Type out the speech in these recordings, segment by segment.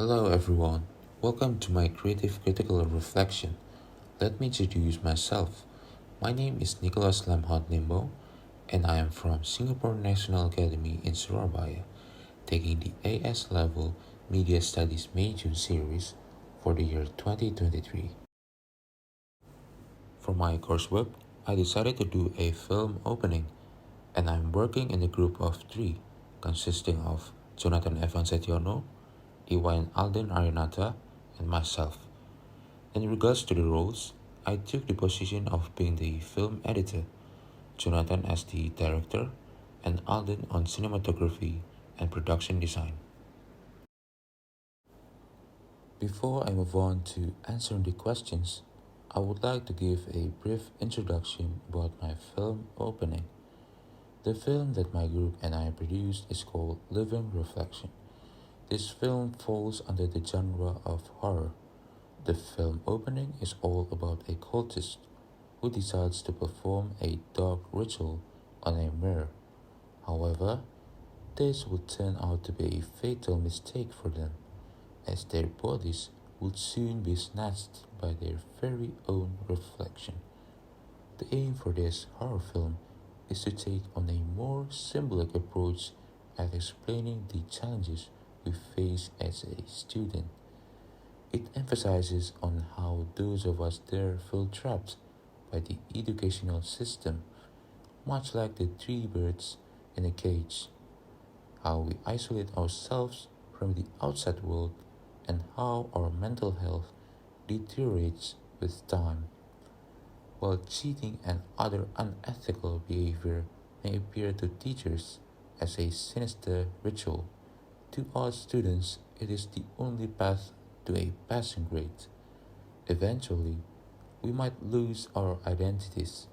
Hello everyone, welcome to my creative critical reflection. Let me introduce myself. My name is Nicholas Lamhot Nimbo and I am from Singapore National Academy in Surabaya, taking the AS level Media Studies May-June series for the year 2023. For my coursework, I decided to do a film opening and I'm working in a group of three consisting of Jonathan Evan Setiono, Iwan Alden Arinata, and myself. In regards to the roles, I took the position of being the film editor, Jonathan as the director, and Alden on cinematography and production design. Before I move on to answering the questions, I would like to give a brief introduction about my film opening. The film that my group and I produced is called Living Reflection. This film falls under the genre of horror. The film opening is all about a cultist who decides to perform a dark ritual on a mirror. However, this would turn out to be a fatal mistake for them, as their bodies would soon be snatched by their very own reflection. The aim for this horror film is to take on a more symbolic approach at explaining the challenges we face as a student. It emphasizes on how those of us there feel trapped by the educational system, much like the three birds in a cage, how we isolate ourselves from the outside world, and how our mental health deteriorates with time. While cheating and other unethical behavior may appear to teachers as a sinister ritual, to us students it is the only path to a passing grade. Eventually, we might lose our identities,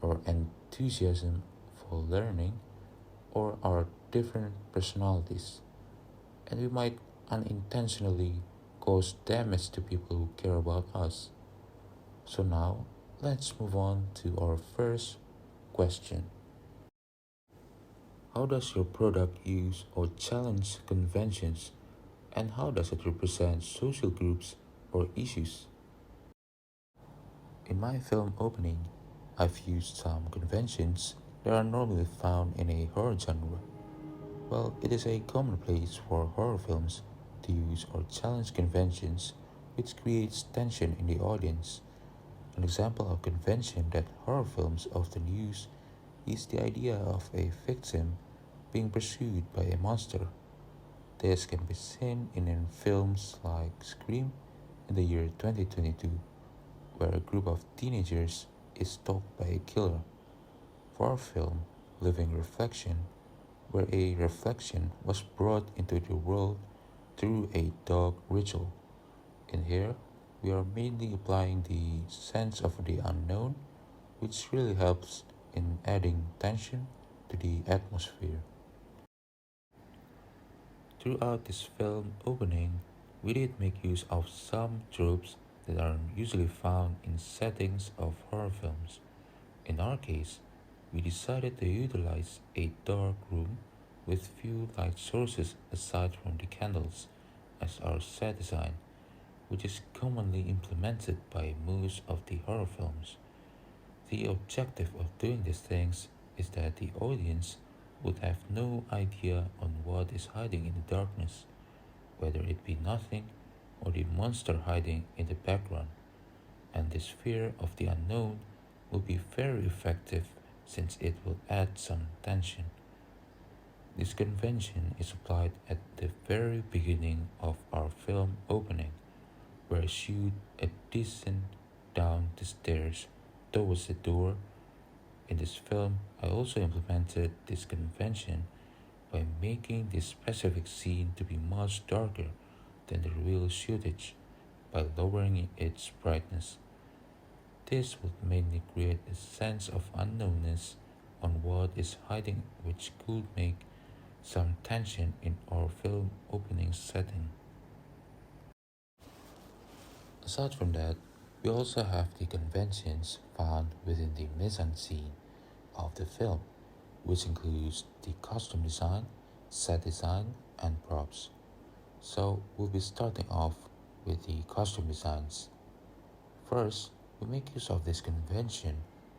our enthusiasm for learning, or our different personalities, and we might unintentionally cause damage to people who care about us. So now, let's move on to our first question. How does your product use or challenge conventions, and how does it represent social groups or issues? In my film opening, I've used some conventions that are normally found in a horror genre. Well, it is a commonplace for horror films to use or challenge conventions, which creates tension in the audience. An example of convention that horror films often use is the idea of a victim being pursued by a monster. This can be seen in films like Scream in the year 2022, where a group of teenagers is stalked by a killer. For our film, Living Reflection, where a reflection was brought into the world through a dark ritual. In here, we are mainly applying the sense of the unknown, which really helps in adding tension to the atmosphere. Throughout this film opening, we did make use of some tropes that are usually found in settings of horror films. In our case, we decided to utilize a dark room with few light sources aside from the candles as our set design, which is commonly implemented by most of the horror films. The objective of doing these things is that the audience would have no idea on what is hiding in the darkness, whether it be nothing or the monster hiding in the background. And this fear of the unknown will be very effective since it will add some tension. This convention is applied at the very beginning of our film opening, where I shoot a descent down the stairs towards the door. In this film, I also implemented this convention by making this specific scene to be much darker than the real footage by lowering its brightness. This would mainly create a sense of unknownness on what is hiding, which could make some tension in our film opening setting. Aside from that, we also have the conventions found within the mise en scene of the film, which includes the costume design, set design, and props. So we'll be starting off with the costume designs. First, we make use of this convention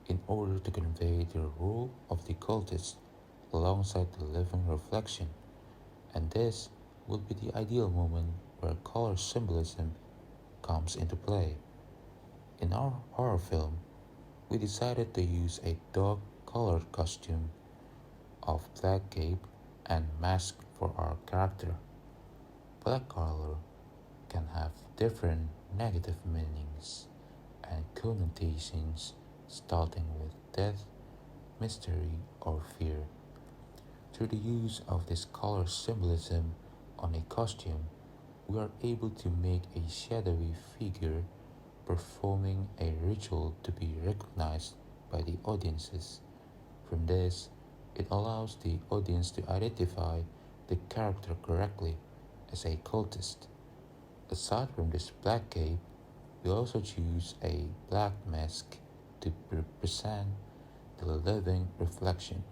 in order to convey the role of the cultist alongside the living reflection, and this will be the ideal moment where color symbolism comes into play. In our horror film, we decided to use a dark colored costume of black cape and mask for our character. Black color can have different negative meanings and connotations starting with death, mystery, or fear. Through the use of this color symbolism on a costume, we are able to make a shadowy figure performing a ritual to be recognized by the audiences. From this, it allows the audience to identify the character correctly as a cultist. Aside from this black cape, we also choose a black mask to represent the living reflection,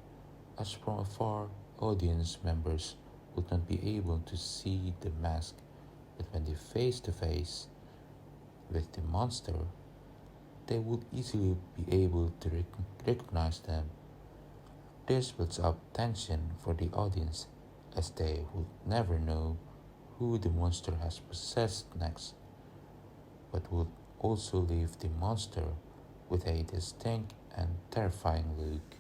as from afar, audience members would not be able to see the mask, but when they face to face with the monster, they would easily be able to recognize them. This builds up tension for the audience as they would never know who the monster has possessed next, but would also leave the monster with a distinct and terrifying look.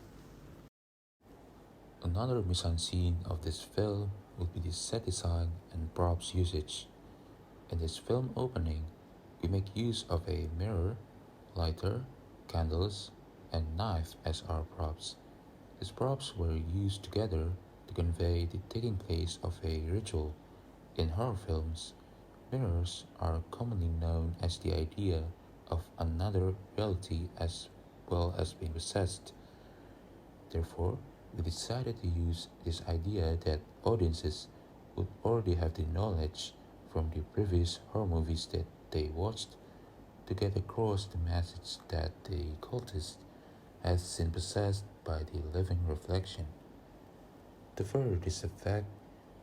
Another mise-en-scene of this film would be the set design and props usage. In this film opening, we make use of a mirror, lighter, candles, and knife as our props. These props were used together to convey the taking place of a ritual. In horror films, mirrors are commonly known as the idea of another reality as well as being possessed. Therefore, we decided to use this idea that audiences would already have the knowledge from the previous horror movies that they watched to get across the message that the cultist has been possessed by the living reflection. To further this effect,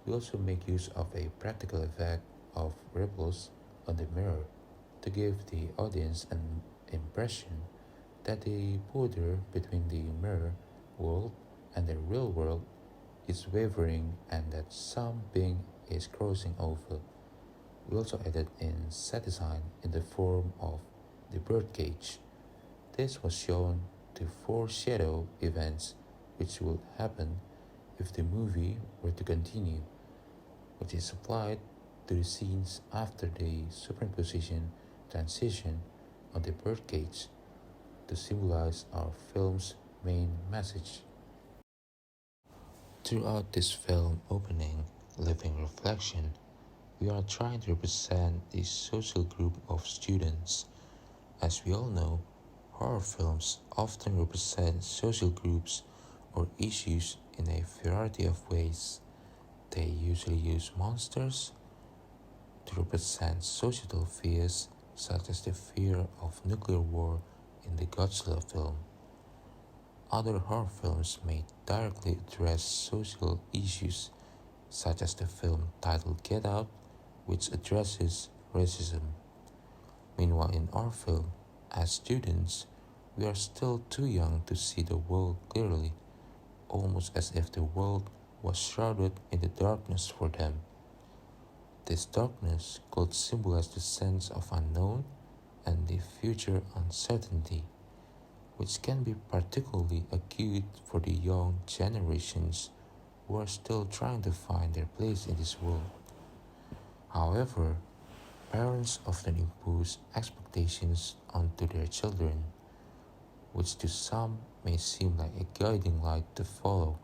we also make use of a practical effect of ripples on the mirror to give the audience an impression that the border between the mirror world and the real world is wavering and that some being is crossing over. We also added in set design in the form of the birdcage. This was shown to foreshadow events which would happen if the movie were to continue, which is applied to the scenes after the superimposition transition on the birdcage to symbolize our film's main message. Throughout this film opening, Living Reflection, we are trying to represent this social group of students. As we all know, horror films often represent social groups or issues in a variety of ways. They usually use monsters to represent societal fears such as the fear of nuclear war in the Godzilla film. Other horror films may directly address social issues such as the film titled Get Out, which addresses racism. Meanwhile, in our film, as students, we are still too young to see the world clearly, almost as if the world was shrouded in the darkness for them. This darkness could symbolize the sense of unknown and the future uncertainty, which can be particularly acute for the young generations who are still trying to find their place in this world. However, parents often impose expectations onto their children, which to some may seem like a guiding light to follow,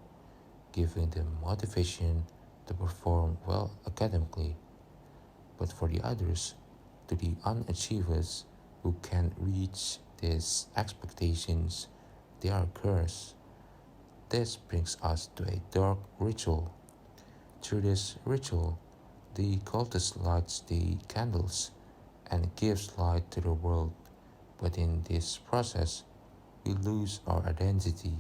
giving them motivation to perform well academically, but for the others, to the unachievers who can't reach these expectations, they are cursed. This brings us to a dark ritual. Through this ritual, the cultist lights the candles and gives light to the world, but in this process, we lose our identity.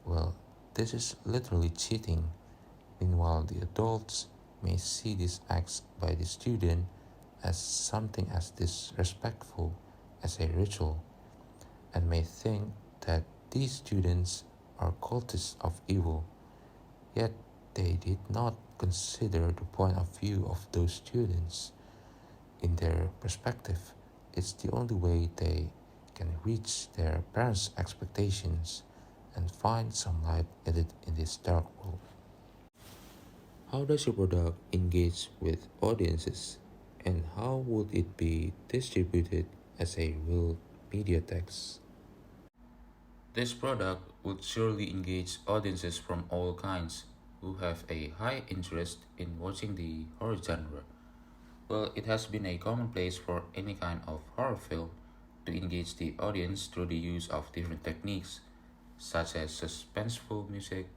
Well, this is literally cheating. Meanwhile, the adults may see these acts by the student as something as disrespectful as a ritual, and may think that these students are cultists of evil, yet they did not consider the point of view of those students. In their perspective, it's the only way they can reach their parents' expectations and find some light in this dark world. How does your product engage with audiences, and how would it be distributed as a real media text? This product would surely engage audiences from all kinds who have a high interest in watching the horror genre. Well, it has been a commonplace for any kind of horror film to engage the audience through the use of different techniques, such as suspenseful music,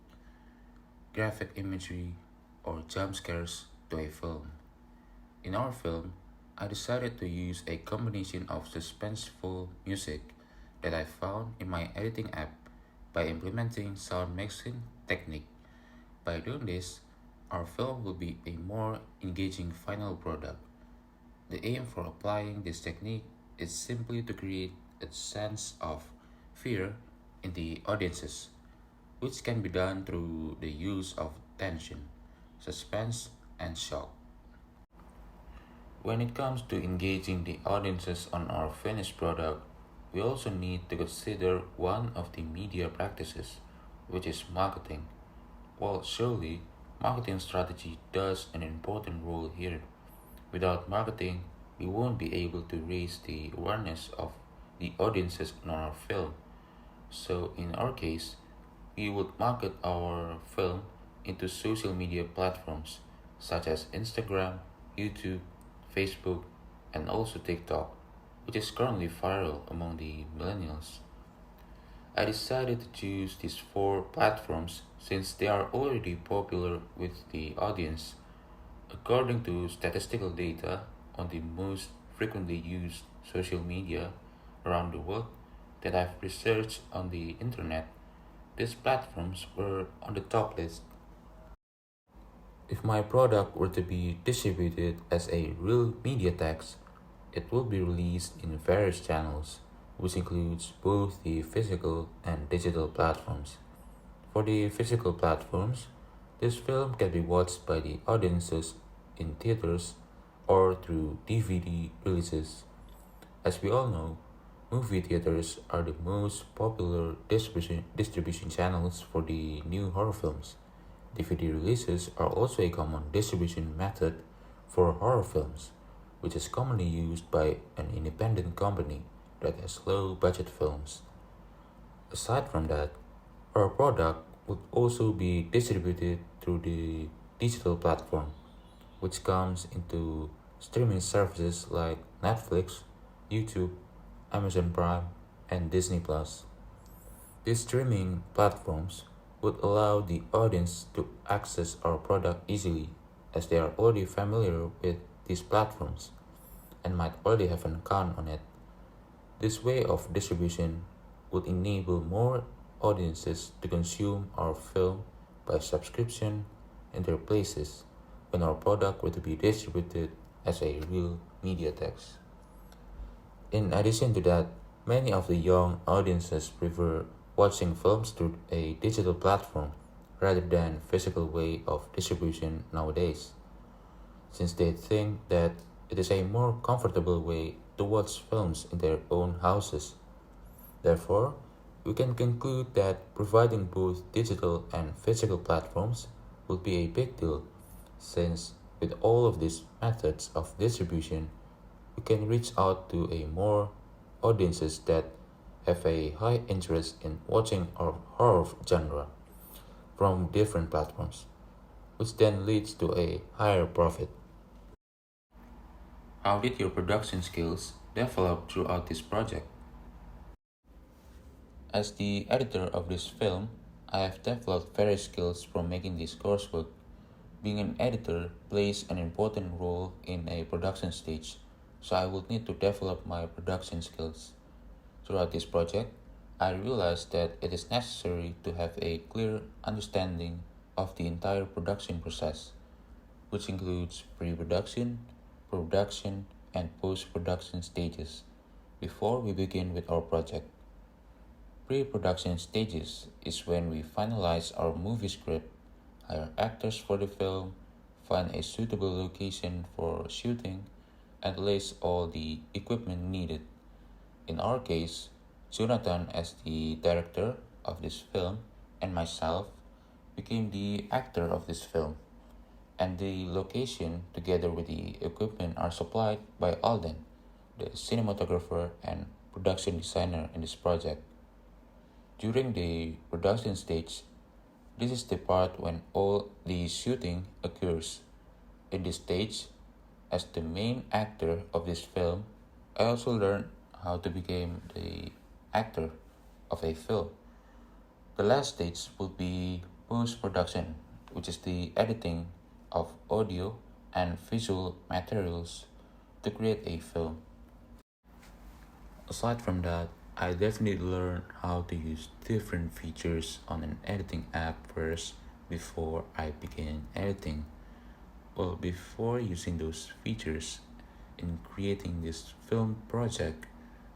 graphic imagery, or jump scares to a film. In our film, I decided to use a combination of suspenseful music that I found in my editing app by implementing sound mixing technique. By doing this, our film will be a more engaging final product. The aim for applying this technique is simply to create a sense of fear in the audiences, which can be done through the use of tension, suspense, and shock. When it comes to engaging the audiences on our finished product, we also need to consider one of the media practices, which is marketing. Well, surely, marketing strategy does an important role here. Without marketing, we won't be able to raise the awareness of the audiences on our film. So, in our case, we would market our film into social media platforms such as Instagram, YouTube, Facebook, and also TikTok, which is currently viral among the millennials. I decided to choose these four platforms since they are already popular with the audience. According to statistical data on the most frequently used social media around the world that I've researched on the internet, these platforms were on the top list. If my product were to be distributed as a real media text, it will be released in various channels, which includes both the physical and digital platforms. For the physical platforms, this film can be watched by the audiences in theaters or through DVD releases. As we all know, movie theaters are the most popular distribution channels for the new horror films. DVD releases are also a common distribution method for horror films, which is commonly used by an independent company that has low budget films. Aside from that, our product would also be distributed through the digital platform, which comes into streaming services like Netflix, YouTube, Amazon Prime, and Disney Plus. These streaming platforms would allow the audience to access our product easily as they are already familiar with these platforms and might already have an account on it. This way of distribution would enable more audiences to consume our film by subscription in their places when our product were to be distributed as a real media text. In addition to that, many of the young audiences prefer watching films through a digital platform rather than physical way of distribution nowadays, since they think that it is a more comfortable way to watch films in their own houses. Therefore, we can conclude that providing both digital and physical platforms will be a big deal, since with all of these methods of distribution, we can reach out to a more audiences that have a high interest in watching our horror genre from different platforms, which then leads to a higher profit. How did your production skills develop throughout this project? As the editor of this film, I have developed various skills from making this coursework. Being an editor plays an important role in a production stage, so I would need to develop my production skills. Throughout this project, I realized that it is necessary to have a clear understanding of the entire production process. which includes pre-production, production, and post-production stages before we begin with our project. Pre-production stages is when we finalize our movie script, hire actors for the film, find a suitable location for shooting, and list all the equipment needed. In our case, Jonathan, as the director of this film, and myself became the actor of this film, and the location together with the equipment are supplied by Alden, the cinematographer and production designer in this project. During the production stage, this is the part when all the shooting occurs. In this stage, as the main actor of this film, I also learned how to become the actor of a film. The last stage will be post production, which is the editing of audio and visual materials to create a film. Aside from that, I definitely learned how to use different features on an editing app first before I began editing. Well, before using those features in creating this film project,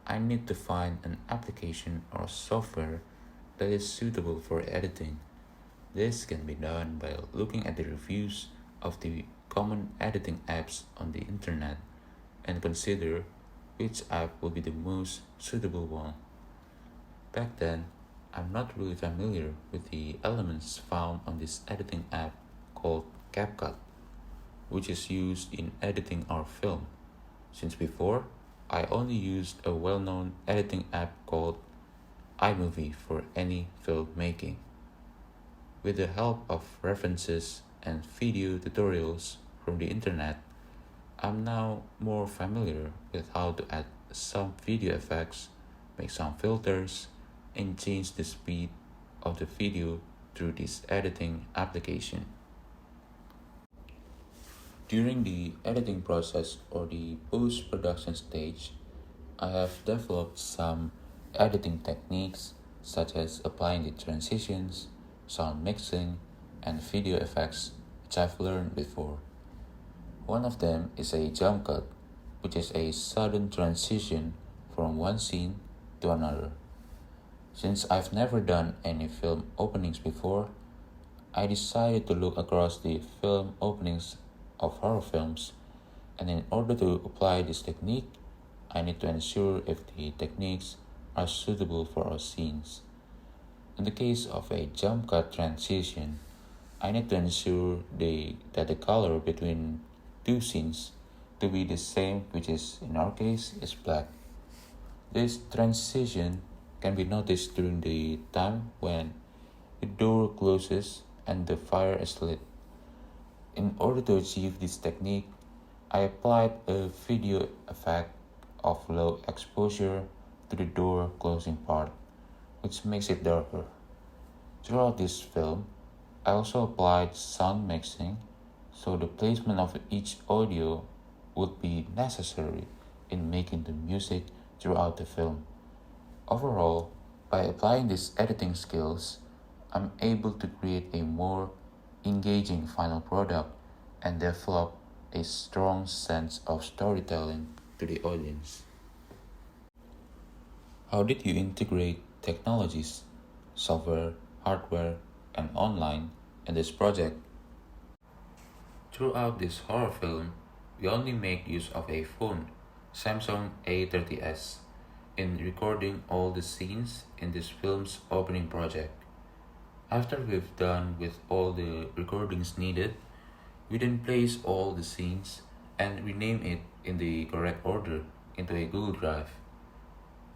I need to find an application or software that is suitable for editing. This can be done by looking at the reviews of the common editing apps on the internet and consider which app will be the most suitable one. Back then, I'm not really familiar with the elements found on this editing app called CapCut, which is used in editing our film, since before I only used a well-known editing app called iMovie for any filmmaking. With the help of references and video tutorials from the internet, I'm now more familiar with how to add some video effects, make some filters, and change the speed of the video through this editing application. During the editing process or the post production stage, I have developed some editing techniques such as applying the transitions, sound mixing, and video effects which I've learned before. One of them is a jump cut, which is a sudden transition from one scene to another. Since I've never done any film openings before, I decided to look across the film openings of horror films, and in order to apply this technique, I need to ensure if the techniques are suitable for our scenes. In the case of a jump cut transition, I need to ensure that the color between two scenes to be the same, which is in our case is black. This transition can be noticed during the time when the door closes and the fire is lit. In order to achieve this technique, I applied a video effect of low exposure to the door closing part, which makes it darker. Throughout this film, I also applied sound mixing, so the placement of each audio would be necessary in making the music throughout the film. Overall, by applying these editing skills, I'm able to create a more engaging final product and develop a strong sense of storytelling to the audience. How did you integrate technologies, software, hardware, and online in this project? Throughout this horror film, we only make use of a phone, Samsung A30s, in recording all the scenes in this film's opening project. After we've done with all the recordings needed, we then place all the scenes and rename it in the correct order into a Google Drive.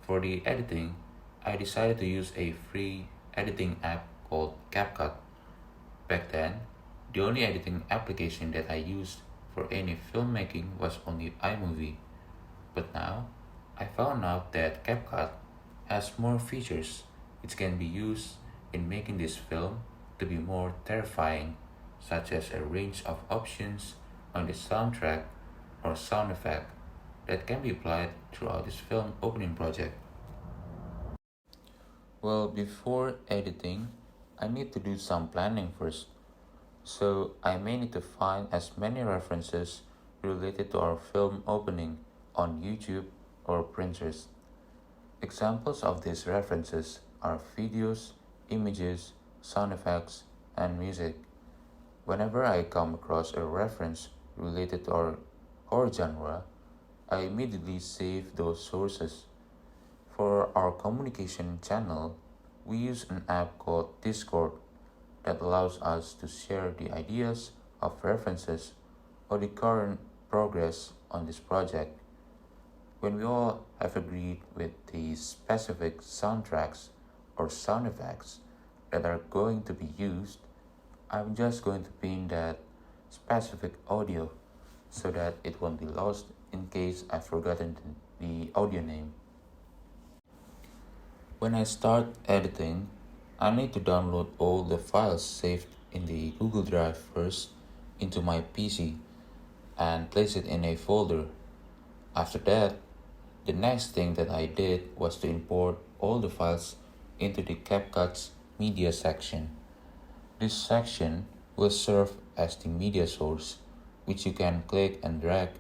For the editing, I decided to use a free editing app called CapCut. Back then, the only editing application that I used for any filmmaking was only iMovie. But now, I found out that CapCut has more features which can be used in making this film to be more terrifying, such as a range of options on the soundtrack or sound effect that can be applied throughout this film opening project. Well, before editing, I need to do some planning first. So I may need to find as many references related to our film opening on YouTube or Pinterest. Examples of these references are videos, images, sound effects, and music. Whenever I come across a reference related to our horror genre, I immediately save those sources. For our communication channel, we use an app called Discord that allows us to share the ideas of references or the current progress on this project. When we all have agreed with the specific soundtracks or sound effects that are going to be used, I'm just going to pin that specific audio so that it won't be lost in case I've forgotten the audio name. When I start editing, I need to download all the files saved in the Google Drive first into my PC and place it in a folder. After that, the next thing that I did was to import all the files into the CapCut's media section. This section will serve as the media source, which you can click and drag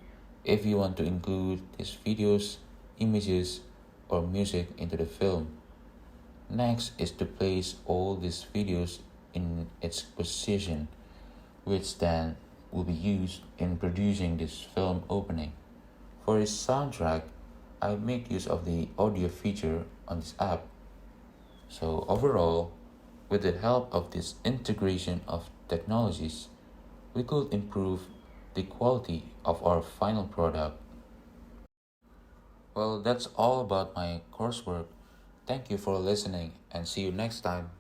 if you want to include these videos, images, or music into the film. Next is to place all these videos in its position, which then will be used in producing this film opening. For its soundtrack, I make use of the audio feature on this app. So overall, with the help of this integration of technologies, we could improve the quality of our final product. Well, that's all about my coursework. Thank you for listening and see you next time.